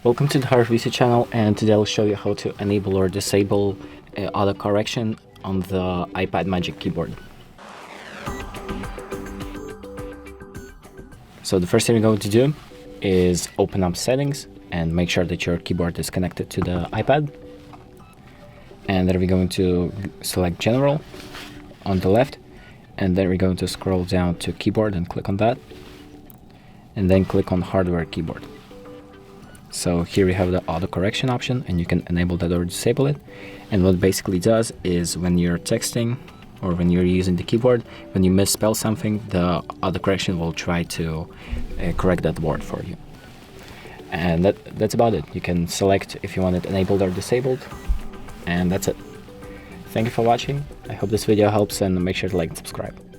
Welcome to the HardReset channel, and today I'll show you how to enable or disable auto correction on the iPad Magic Keyboard. So the first thing you're going to do is open up settings and make sure that your keyboard is connected to the iPad. And then we're going to select General on the left, and then we're going to scroll down to Keyboard and click on that, and then click on Hardware Keyboard. So here we have the auto correction option, and you can enable that or disable it. And what it basically does is when you're texting or when you're using the keyboard, when you misspell something, the auto correction will try to correct that word for you. And that's about it. You can select if you want it enabled or disabled, and that's it. Thank you for watching. I hope this video helps, and make sure to like and subscribe.